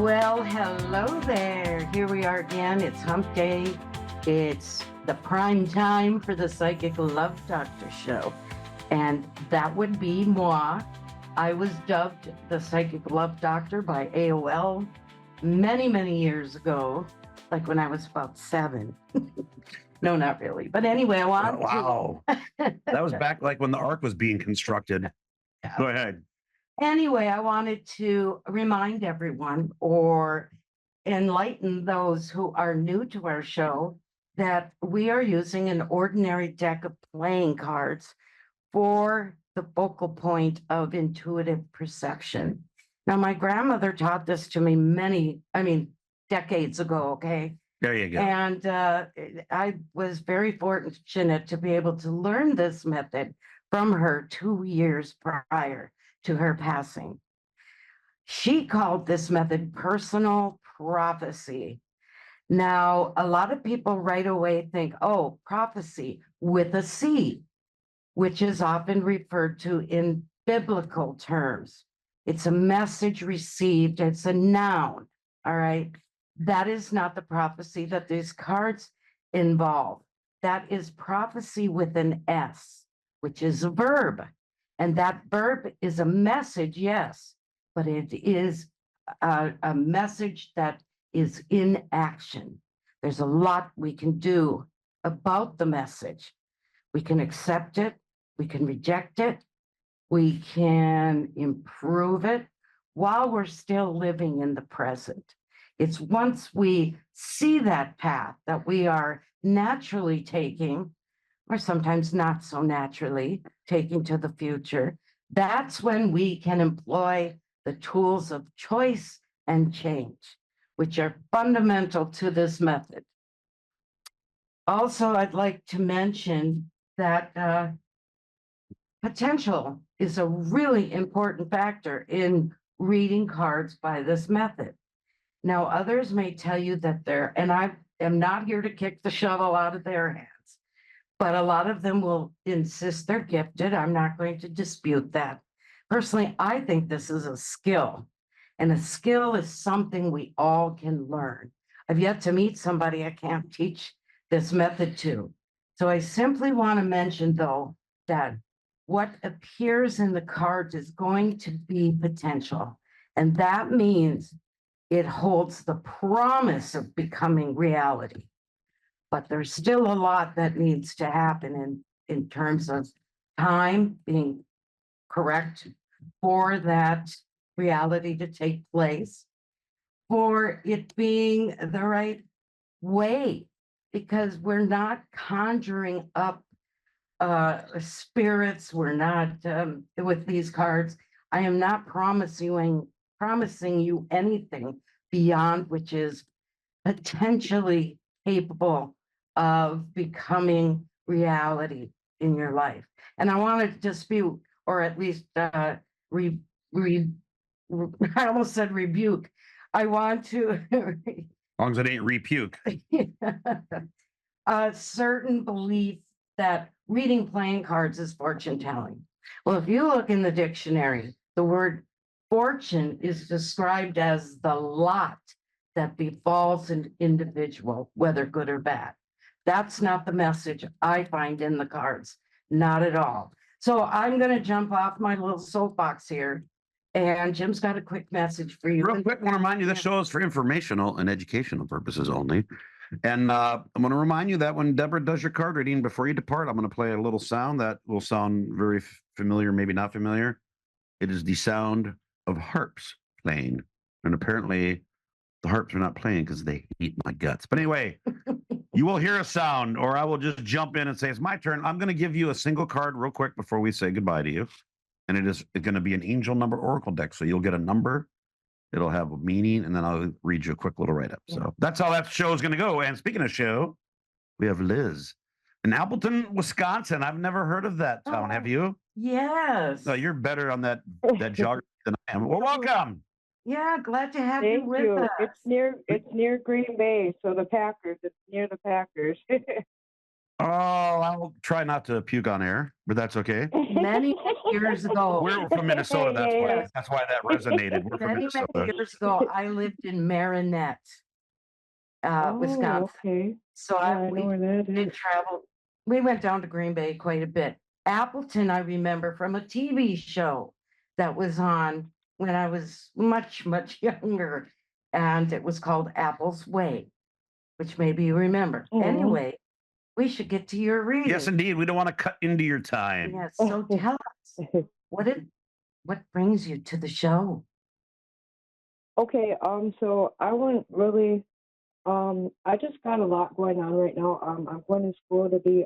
Well, hello there. Here we are again. It's hump day. It's the prime time for the Psychic Love Doctor show. And that would be moi. I was dubbed the Psychic Love Doctor by AOL many, many years ago, like when I was about 7. No, not really. But anyway, I want Wow. That was back like when the Ark was being constructed. Yeah. Go ahead. Anyway, I wanted to remind everyone or enlighten those who are new to our show that we are using an ordinary deck of playing cards for the focal point of intuitive perception. Now, my grandmother taught this to me decades ago, okay? There you go. And I was very fortunate to be able to learn this method from her 2 years prior to her passing. She called this method personal prophecy. Now, a lot of people right away think, oh, prophecy with a C, which is often referred to in biblical terms. It's a message received, it's a noun, all right? That is not the prophecy that these cards involve. That is prophecy with an S, which is a verb. And that verb is a message, yes, but it is a message that is in action. There's a lot we can do about the message. We can accept it, we can reject it, we can improve it while we're still living in the present. It's once we see that path that we are naturally taking, or sometimes not so naturally taking to the future, that's when we can employ the tools of choice and change, which are fundamental to this method. Also, I'd like to mention that potential is a really important factor in reading cards by this method. Now, others may tell you that and I am not here to kick the shovel out of their hands, but a lot of them will insist they're gifted. I'm not going to dispute that. Personally, I think this is a skill, and a skill is something we all can learn. I've yet to meet somebody I can't teach this method to. So I simply want to mention, though, that what appears in the cards is going to be potential, and that means it holds the promise of becoming reality. But there's still a lot that needs to happen in terms of time being correct for that reality to take place, for it being the right way, because we're not conjuring up spirits. We're not with these cards. I am not promising you anything beyond which is potentially capable of becoming reality in your life. And I want to dispute, or at least I almost said rebuke. I want to As long as it ain't repuke. a certain belief that reading playing cards is fortune telling. Well, if you look in the dictionary, the word fortune is described as the lot that befalls an individual, whether good or bad. That's not the message I find in the cards, not at all. So I'm going to jump off my little soapbox here, and Jim's got a quick message for you. Real quick, I want to remind you this show is for informational and educational purposes only. And I'm going to remind you that when Deborah does your card reading, before you depart, I'm going to play a little sound that will sound very familiar, maybe not familiar. It is the sound of harps playing. And apparently the harps are not playing because they eat my guts. But anyway, you will hear a sound, or I will just jump in and say, it's my turn. I'm going to give you a single card real quick before we say goodbye to you. And it is going to be an angel number oracle deck. So you'll get a number. It'll have a meaning, and then I'll read you a quick little write-up. So that's how that show is going to go. And speaking of show, we have Liz in Appleton, Wisconsin. I've never heard of that town. Have you? Yes. No, you're better on that geography than I am. Well, welcome. Yeah, glad to have you with us. It's near Green Bay, so the Packers. It's near the Packers. Oh, I'll try not to puke on air, but that's okay. Many years ago, We're from Minnesota. That's why. yes, That's why that resonated. We're from many Minnesota. years ago, I lived in Marinette, Oh, Wisconsin. okay. So Yeah, I know we where that did is. travel. We went down to Green Bay quite a bit. Appleton, I remember from a TV show that was on when I was much, much younger, and it was called Apple's Way, which maybe you remember. Oh. Anyway, we should get to your Yes, reading. indeed. We don't want to cut into your time. Yes, so tell us what brings you to the show? Okay, so I wouldn't really, I just got a lot going on right now. I'm going to school to be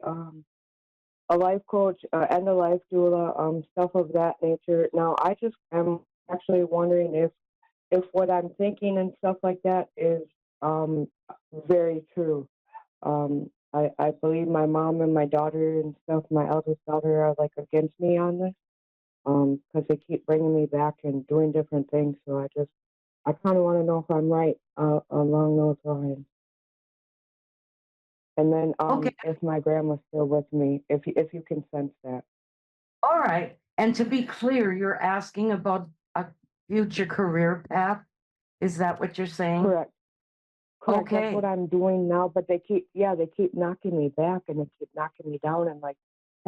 a life coach and a life doula, stuff of that nature. Now, I just am actually wondering if what I'm thinking and stuff like that is um very true. I believe my mom and my daughter and stuff, my eldest daughter, are like against me on this, because they keep bringing me back and doing different things. So I kind of want to know if I'm right along those lines. And then Okay, if my grandma's still with me, if you can sense that. all right. And to be clear, you're asking about a future career path. Is that what you're saying? Correct. Correct. That's what Okay. I'm doing now. But they keep knocking me back and they keep knocking me down and like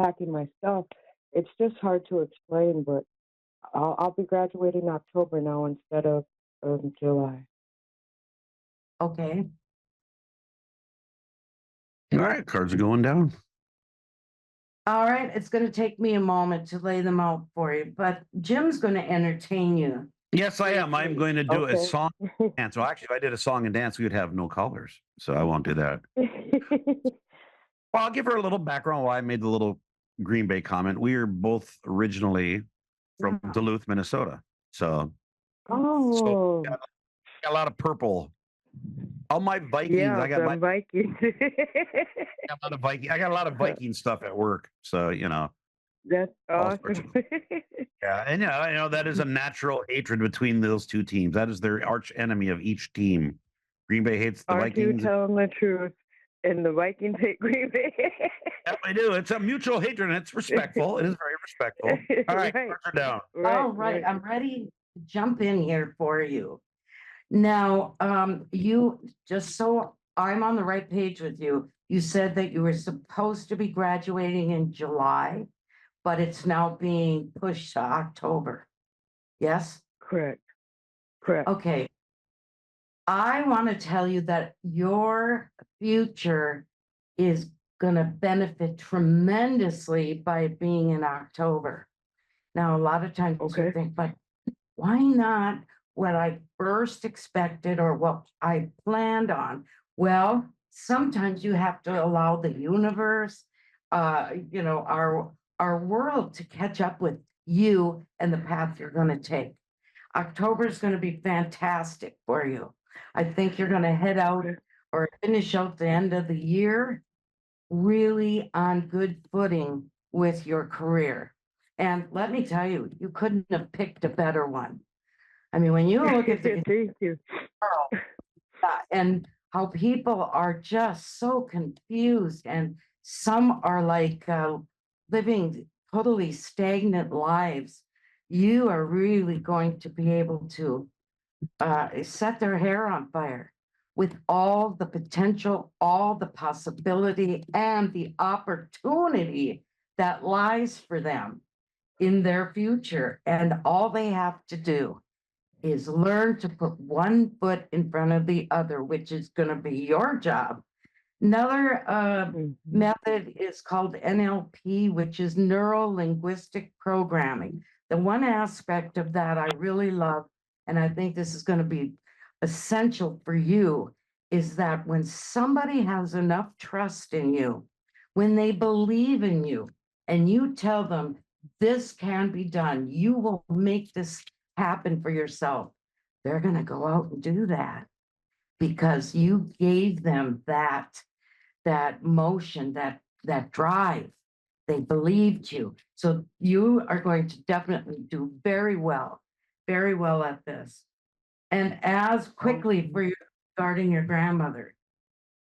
packing my stuff. It's just hard to explain, but I'll be graduating October now instead of July. Okay. All right, cards are going down. All right. It's going to take me a moment to lay them out for you, but Jim's going to entertain you Yes, I am. I'm briefly. going to do a Okay. song and so actually, if I did a song and dance, we would have no colors. So I won't do that. Well, I'll give her a little background why I made the little Green Bay comment. We are both originally from Yeah. Duluth, Minnesota. So Oh, got a lot of purple. All my Vikings, yeah, the Vikings. I got a lot of Viking stuff at work. So, That's all sorts of awesome. yeah, and that is a natural hatred between those two teams. That is their arch enemy of each team. Green Bay hates the Aren't you Vikings. telling the truth? And the Vikings hate Green Bay. Yeah, I do. It's a mutual hatred and it's respectful. It is very respectful. All right, Right, cards are down. right, All right. right. I'm ready to jump in here for you. Now, you just so I'm on the right page with you, you said that you were supposed to be graduating in July, but it's now being pushed to October. Yes? Correct, correct. Okay. I want to tell you that your future is going to benefit tremendously by it being in October. Now, a lot of times you Okay. think, but why not what I first expected or what I planned on? Well, sometimes you have to allow the universe, our world to catch up with you and the path you're going to take. October is going to be fantastic for you. I think you're going to head out Okay. or finish out the end of the year really on good footing with your career. And let me tell you, you couldn't have picked a better one. I mean, when you look at the Thank you. world and how people are just so confused, and some are like living totally stagnant lives, you are really going to be able to set their hair on fire with all the potential, all the possibility, and the opportunity that lies for them in their future. And all they have to do is learn to put one foot in front of the other, which is going to be your job. Another Mhm. method is called NLP, which is neuro linguistic programming. The one aspect of that I really love, and I think this is going to be essential for you, is that when somebody has enough trust in you, when they believe in you, and you tell them this can be done, you will make this happen for yourself, they're going to go out and do that because you gave them that motion, that drive. They believed you. So you are going to definitely do very well at this. And as quickly Awesome. for you regarding your grandmother,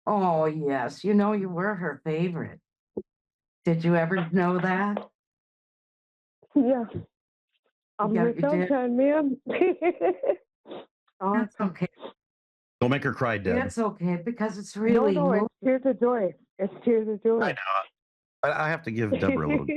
Oh, yes. You know, you were her favorite. Did you ever know that? Yeah. I'm Yeah, your you did. sunshine, ma'am. That's Awesome. okay. Don't make her cry, Deb. It's okay because it's No, really no, it's tears of joy. It's tears of joy. I know. I have to give Deborah a little.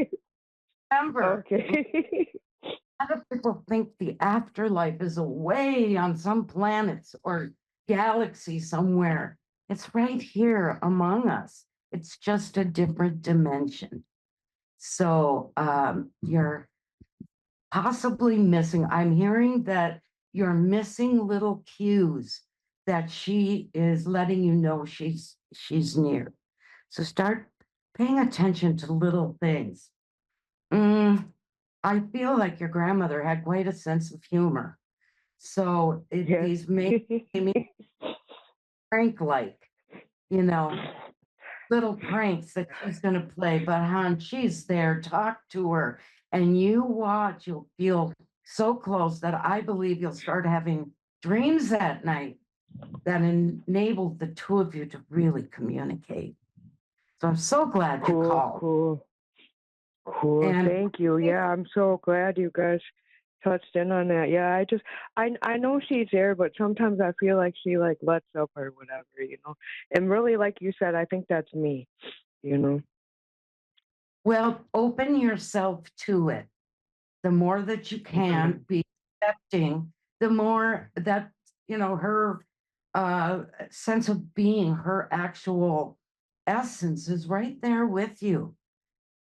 remember. Okay. A lot of people think the afterlife is away on some planets or galaxy somewhere. It's right here among us. It's just a different dimension. So you're possibly missing. I'm hearing that you're missing little cues that she is letting you know she's near. So start paying attention to little things. Mm, I feel like your grandmother had quite a sense of humor. So Yes. these make me prank like, you know, little pranks that she's going to play. But, hon, she's there. Talk to her. And you watch, you'll feel so close that I believe you'll start having dreams at night that enable the two of you to really communicate. So I'm so glad you Cool, called. cool. Cool. And Thank you. Yeah, I'm so glad you guys touched in on that. Yeah, I know she's there, but sometimes I feel like she like lets up or whatever, you know. And really, like you said, I think that's me, you know. well, open yourself to it. The more that you can be accepting, the more that, her sense of being, her actual essence is right there with you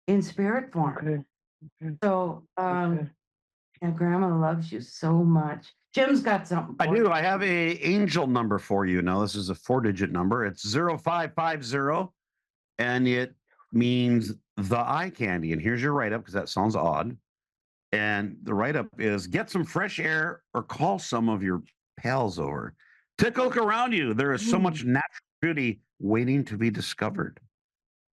in spirit form. Okay. Okay. So, Okay. and grandma loves you so much. Jim's got something I for do. you. I have a angel number for you. Now, this is a 4-digit number. It's 0550, and it means the eye candy. And here's your write up because that sounds odd. And the write up is get some fresh air or call some of your pals over. Take a look around you. There is so much natural beauty waiting to be discovered.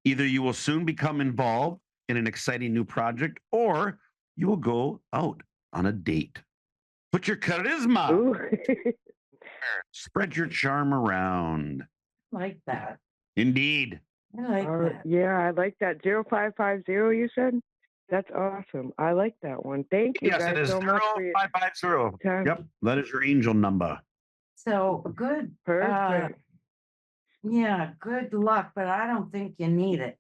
Either you will soon become involved in an exciting new project or you will go out on a date. Put your charisma, Ooh. spread your charm around. Like that. Indeed. I like All right. that. Yeah, I like that. 0550 you said? That's awesome. I like that one. Thank you Yes, guys it is so much for your 0550. time. Yep, that is your angel number. So good. Perfect. Yeah, good luck, but I don't think you need it.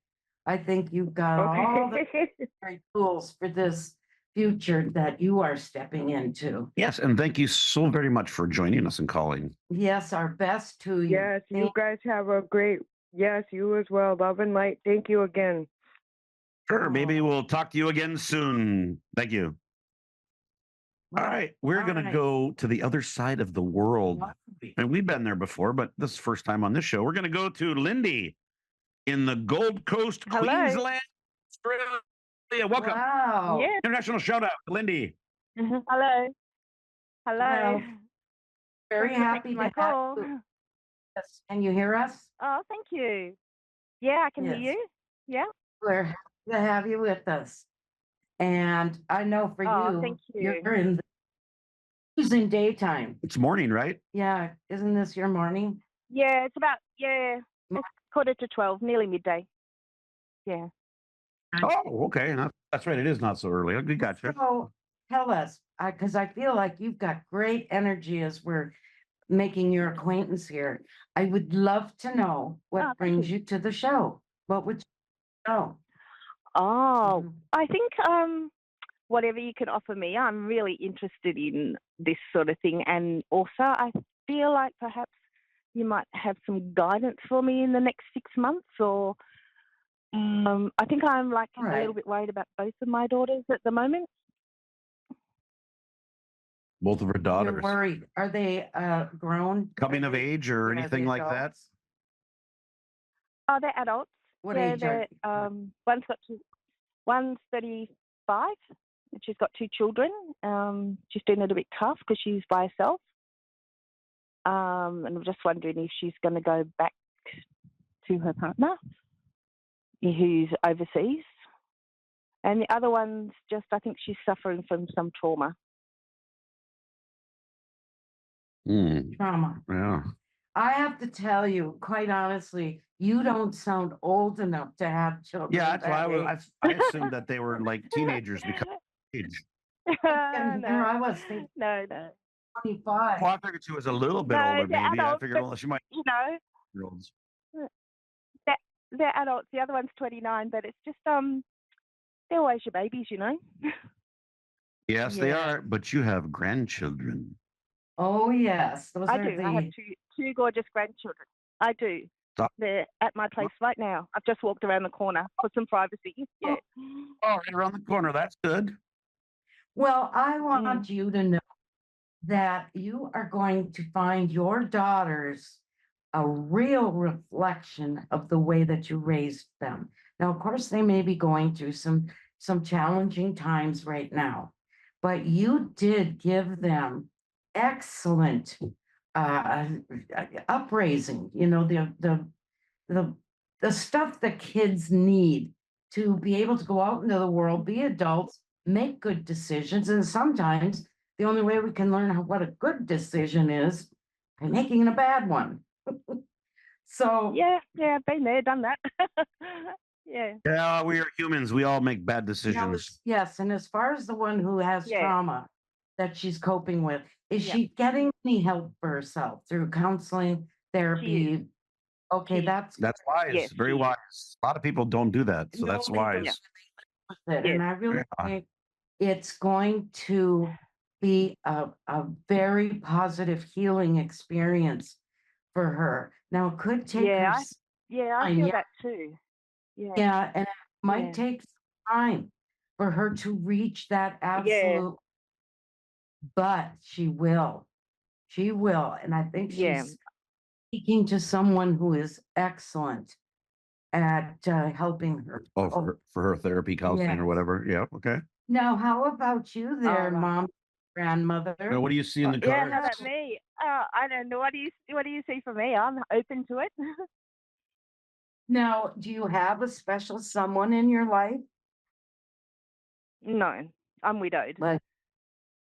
I think you've got all the Okay. right tools for this future that you are stepping into. Yes, and thank you so very much for joining us and calling. Yes, our best to you. Yes, you guys have a great, yes, you as well. Love and light. Thank you again. Sure, maybe Oh, we'll talk to you again soon. Thank you. All right, we're all going to right. go to the other side of the world. And we've been there before, but this is the first time on this show. We're going to go to Lindy in the Gold Coast, Hello. Queensland, Australia. Welcome. Wow. Yes. International shout out, Lindy. Hello. Hello. Well, very Thanks for happy taking to my have call. you. Yes. Can you hear us? Oh, thank you. Yeah, I can hear Yes. you. Yeah. We're happy to have you with us. And I know for Oh, you, thank you're you. in using daytime. It's morning, right? Yeah. Isn't this your morning? Yeah, it's 11:45, nearly midday. Yeah. Oh, okay. That's right. It is not so early. We got you. So tell us, because I feel like you've got great energy as we're making your acquaintance here. I would love to know Oh, what thank brings you. you to the show. What would you know? Oh, Mhm. I think whatever you can offer me, I'm really interested in this sort of thing. And also, I feel like perhaps you might have some guidance for me in the next 6 months or I think I'm like All a right. little bit worried about both of my daughters at the moment. Both of her You're daughters worried. Are they grown? coming Are of they, age or yeah, are anything they like that. adults? Oh, they're adults. What Yeah, age are they're one's 35 and she's got two children. She's doing it a bit tough because she's by herself. And I'm just wondering if she's going to go back to her partner who's overseas. And the other one's just, I think she's suffering from some trauma. Hmm. trauma? Yeah. I have to tell you, quite honestly, you don't sound old enough to have children. Yeah, that's why that age. I assumed that they were like teenagers because of age. And here I was thinking no, no. 25. Well, I figured she was a little bit No, older, they're maybe. I adults, figured but well, she might you know, be olds. they're, they're adults. The other one's 29, but it's just they're always your babies, you know. Yes, they Yeah. are, but you have grandchildren. Oh, yes. Those I are do. I have the, two gorgeous grandchildren. I do. So- They're at my place right now. I've just walked around the corner for some privacy. Yeah. Oh, right around the corner. That's good. well, I Mm. want you to know that you are going to find your daughters a real reflection of the way that you raised them. Now, of course, they may be going through some challenging times right now, but you did give them excellent uh, upraising. You know, the the stuff that kids need to be able to go out into the world, be adults, make good decisions, and sometimes the only way we can learn what a good decision is by making a bad one. So Yeah. Yeah. Been there, done that. Yeah. Yeah, we are humans. We all make bad now, decisions. yes, and as far as the one who has Yeah. trauma that she's coping with, is Yeah. she getting any help for herself through counseling, She is. therapy? Okay, She. that's That's wise. Yes. Very She is. wise. A lot of people don't do that, so no, that's they don't Yeah. wise. with it. Yes. And I really Yeah. think it's going to be a very positive healing experience for her. Now, it could take her Yeah. Yeah. I time, feel yeah, that too. Yeah. yeah, and it might Yeah. take some time for her to reach that Yeah. absolute, but she will. She will. And I think Yeah. she's speaking to someone who is excellent at helping her. Oh, Oh, for her therapy counseling or yes. whatever. Yeah. Okay. Now, how about you there, All right. mom, Now, grandmother? what do you see in the Yeah. cards? How about me? I don't know. What do you see for me? I'm open to it. Now, do you have a special someone in your life? No, I'm widowed. Like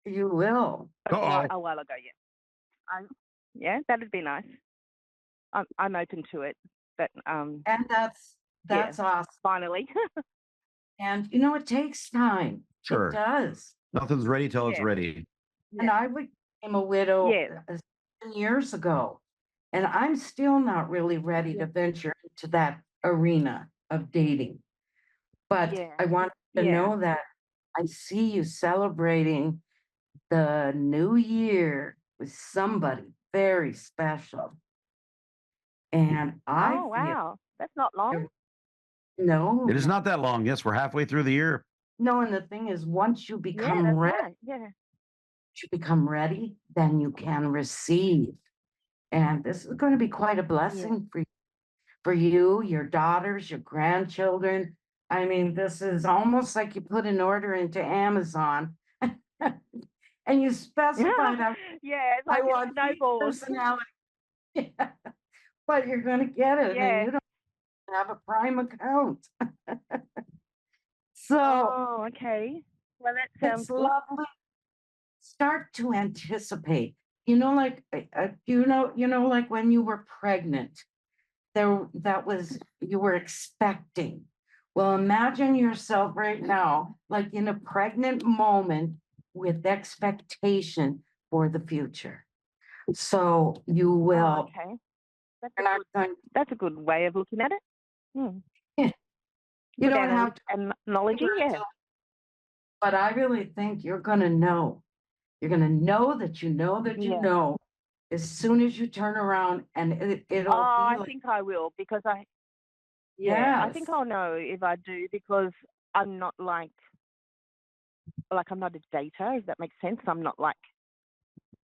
you will. Uh-oh. A while ago. Yeah. Yeah. That'd be nice. I'm open to it. But And yeah. that's awesome. Finally. And you know, it takes time. Sure. It does. Nothing's ready till it's Yeah. ready. And Yeah. I became a widow Yeah. 7 years ago. And I'm still not really ready Yeah. to venture into that arena of dating. But Yeah. I want you to Yeah. know that I see you celebrating the new year with somebody very special. And I Oh feel wow, that's not long. no, It is not that long. Yes, we're halfway through the year. no, and the thing is, once you Yeah, become that's ready, right. Yeah. then you can receive. And this is going to be quite a Yeah. blessing for you, your daughters, your grandchildren. I mean, this is almost like you put an order into Amazon and you specified Yeah, it's I like it want these snowballs. personality. But you're going to get it, and Yeah. you don't have a Prime account. So Oh, okay. Well, that sounds it's good. lovely. Start to anticipate. Like like when you were pregnant, that was you were expecting. Well, imagine yourself right now, like in a pregnant moment with expectation for the future. So you Oh, will, okay. That's you're not going, that's a good way of looking at it. Hmm. you Good don't have to, analogy. Yeah. but I really think you're going to know. You're going to know that you know that you Yeah. know as soon as you turn around, and it'll Oh, be I like, think I will because I think yes, I'll know if I do because I'm not like I'm not a dater, if that makes sense. I'm not like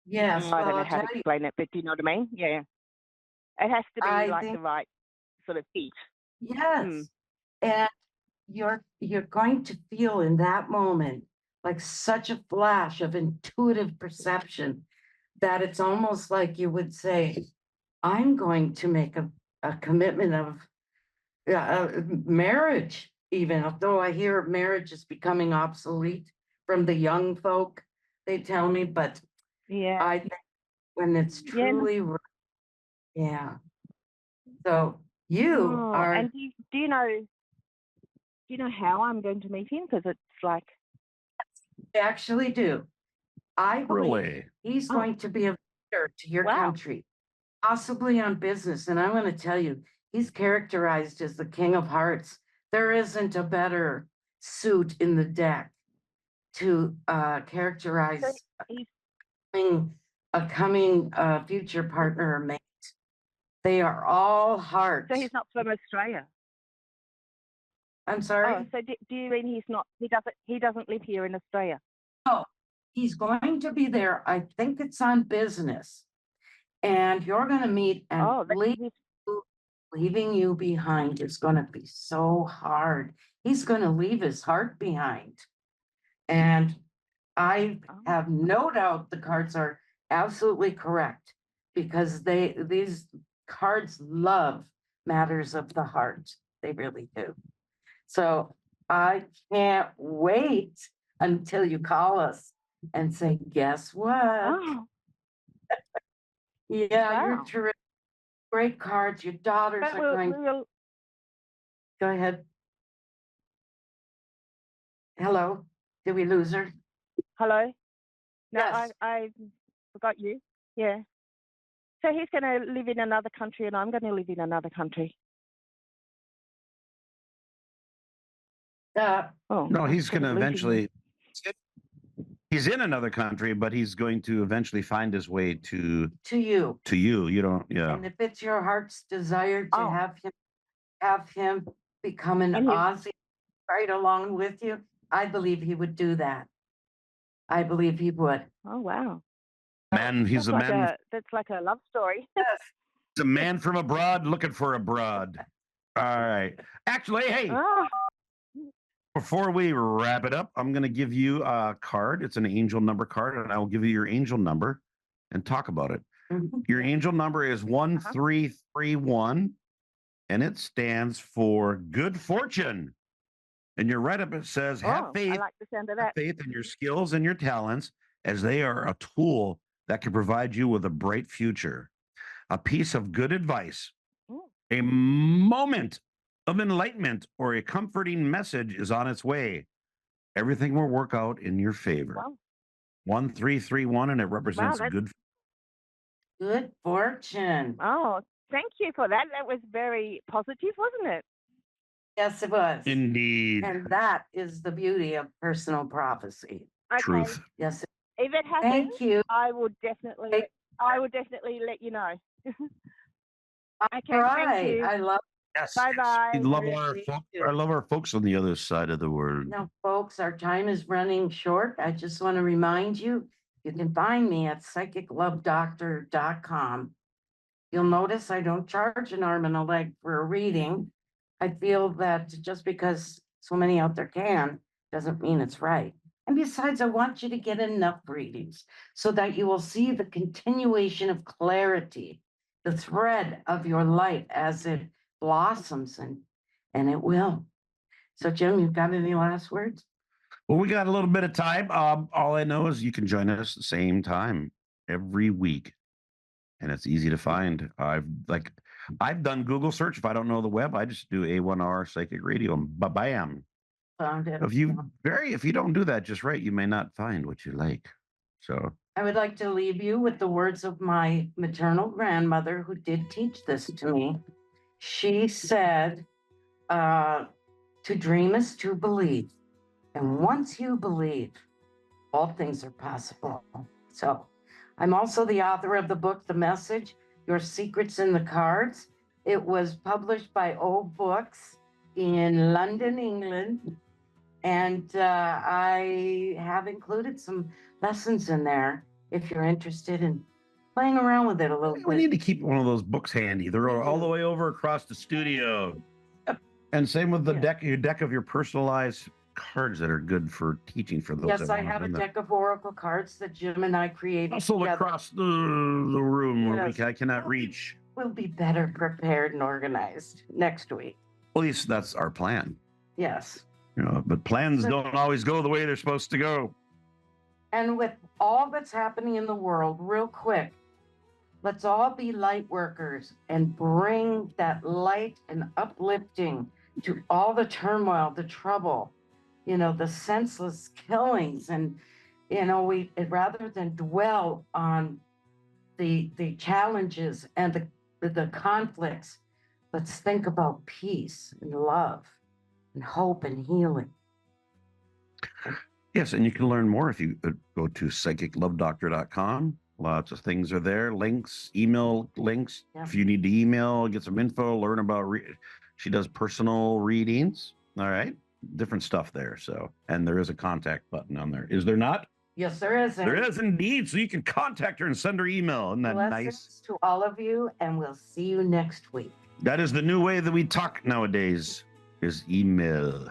yes. I Well, don't know I'll how tell to you, explain it, but do you know what I mean? Yeah. It has to be I like think, the right sort of fit. yes. And you're going to feel in that moment like such a flash of intuitive perception that it's almost like you would say, I'm going to make a commitment of marriage, even though I hear marriage is becoming obsolete from the young folk, they tell me, but Yeah. I think when it's Yeah. truly Yeah. So you Oh, are, and do you know how I'm going to meet him? Because it's like, actually do. I believe Really? he's oh, going to be a visitor to your wow. country, possibly on business. And I'm going to tell you, he's characterized as the King of Hearts. There isn't a better suit in the deck to So characterize he's a coming future partner or mate. They are all heart. so he's not from Australia. I'm Oh, sorry. so do you mean he doesn't live here in Australia? Oh, he's going to be there. I think it's on business. And you're going to meet and Oh, leaving you behind is going to be so hard. He's going to leave his heart behind. And I oh, have no doubt the cards are absolutely correct because these cards love matters of the heart. They really do. So I can't wait until you call us and say, guess what? oh, Yeah, you're wow. terrific. Great cards. Your daughters But are going. we'll Go ahead. Hello. Did we lose her? hello. No, Yes. I forgot you. Yeah. So he's going to live in another country, and I'm going to live in another country. Oh, No, I'm he's sort going of to losing you. eventually. He's in another country, but he's going to eventually find his way to To you. you. You don't. Yeah. And if it's your heart's desire to Oh, have him become an and he's Aussie right along with you, I believe he would do that. I believe he would. oh wow. Man, he's a man. That's like a love story. Yes. He's a man from abroad looking for a broad. All right. Actually, hey, Oh, before we wrap it up, I'm going to give you a card. It's an angel number card, and I will give you your angel number and talk about it. Mhm. Your angel number is 1331, and it stands for good fortune. And your write up, it says, oh, I like the sound of that. have faith in your skills and your talents, as they are a tool that can provide you with a bright future. A piece of good advice, Mm, a moment of enlightenment, or a comforting message is on its way. Everything will work out in your favor. wow, 1331, and it wow, represents that's good. Good fortune. oh, thank you for that. That was very positive, wasn't it? Yes, it was. Indeed. And that is the beauty of personal prophecy. Okay. Truth. Yes. If it happens, Thank you. I would definitely let you know. Okay, All thank right. you. I love. Yes. Bye bye. We love I love our folks on the other side of the word. Now, folks, our time is running short. I just want to remind you, you can find me at psychiclovedoctor.com. You'll notice I don't charge an arm and a leg for a reading. I feel that just because so many out there can, doesn't mean it's right. And besides, I want you to get enough readings so that you will see the continuation of clarity, the thread of your life as it blossoms, and it will. So, Jim, you've got any last words? Well, we got a little bit of time. All I know is you can join us the same time every week, and it's easy to find. I've done Google search. If I don't know the web, I just do A1R Psychic Radio, and bam. Found it. If you don't do that just right, you may not find what you like. So I would like to leave you with the words of my maternal grandmother who did teach this to me. She said, to dream is to believe. And once you believe, all things are possible. So I'm also the author of the book, The Message, Your Secrets in the Cards. It was published by Old Books in London, England. And I have included some lessons in there if you're interested in playing around with it a little we bit. need to keep one of those books handy. They're all the way over across the studio. And same with the deck of your personalized cards that are good for teaching for those. Yes, I have a deck of oracle cards that Jim and I created. Also together. Across the room where Yes. I cannot reach. We'll be better prepared and organized next week. At least that's our plan. Yes. But plans don't always go the way they're supposed to go. And with all that's happening in the world, real quick, Let's all be light workers and bring that light and uplifting to all the turmoil, the trouble, the senseless killings. And, rather than dwell on the challenges and the conflicts, let's think about peace and love and hope and healing. Yes, and you can learn more if you go to psychiclovedoctor.com. Lots of things are there, links, email links. Yeah. If you need to email, get some info, learn about, she does personal readings. All right. Different stuff there. So, and there is a contact button on there. Is there not? Yes, there is. There is indeed. So you can contact her and send her email. Isn't that nice? To all of you, and we'll see you next week. That is the new way that we talk nowadays, is email.